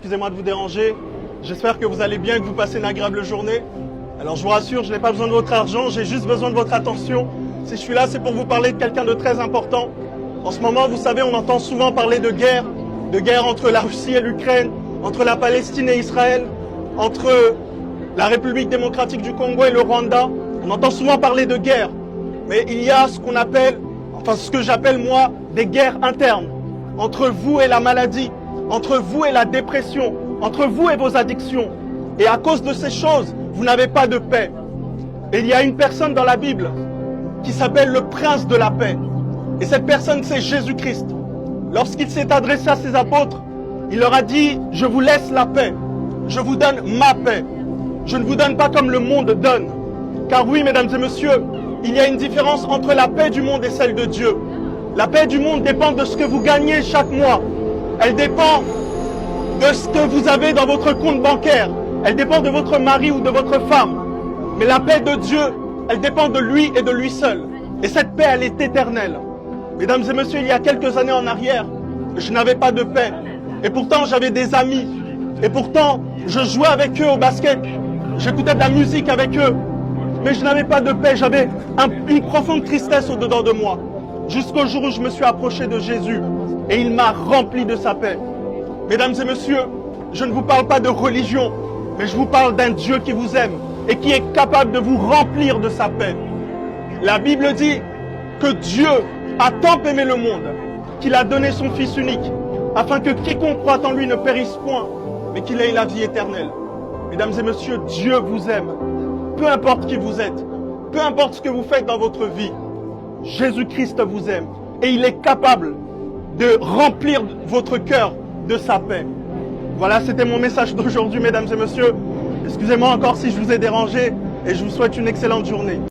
excusez-moi de vous déranger. J'espère que vous allez bien et que vous passez une agréable journée. Alors je vous rassure, je n'ai pas besoin de votre argent, j'ai juste besoin de votre attention. Si je suis là, c'est pour vous parler de quelqu'un de très important. En ce moment, vous savez, on entend souvent parler de guerre entre la Russie et l'Ukraine, entre la Palestine et Israël, entre la République démocratique du Congo et le Rwanda. On entend souvent parler de guerre. Mais il y a ce qu'on appelle, enfin ce que j'appelle moi, des guerres internes. Entre vous et la maladie, entre vous et la dépression, entre vous et vos addictions. Et à cause de ces choses, vous n'avez pas de paix. Et il y a une personne dans la Bible qui s'appelle le prince de la paix. Et cette personne, c'est Jésus-Christ. Lorsqu'il s'est adressé à ses apôtres, il leur a dit, je vous laisse la paix. Je vous donne ma paix. Je ne vous donne pas comme le monde donne. Car oui, mesdames et messieurs, il y a une différence entre la paix du monde et celle de Dieu. La paix du monde dépend de ce que vous gagnez chaque mois. Elle dépend de ce que vous avez dans votre compte bancaire. Elle dépend de votre mari ou de votre femme. Mais la paix de Dieu, elle dépend de lui et de lui seul. Et cette paix, elle est éternelle. Mesdames et messieurs, il y a quelques années en arrière, je n'avais pas de paix. Et pourtant, j'avais des amis. Et pourtant, je jouais avec eux au basket. J'écoutais de la musique avec eux. Mais je n'avais pas de paix. J'avais une profonde tristesse au-dedans de moi. Jusqu'au jour où je me suis approché de Jésus. Et il m'a rempli de sa paix. Mesdames et messieurs, je ne vous parle pas de religion. Mais je vous parle d'un Dieu qui vous aime. Et qui est capable de vous remplir de sa paix. La Bible dit que Dieu a tant aimé le monde qu'il a donné son Fils unique, afin que quiconque croit en lui ne périsse point, mais qu'il ait la vie éternelle. Mesdames et messieurs, Dieu vous aime. Peu importe qui vous êtes, peu importe ce que vous faites dans votre vie, Jésus-Christ vous aime. Et il est capable de remplir votre cœur de sa paix. Voilà, c'était mon message d'aujourd'hui, mesdames et messieurs. Excusez-moi encore si je vous ai dérangé et je vous souhaite une excellente journée.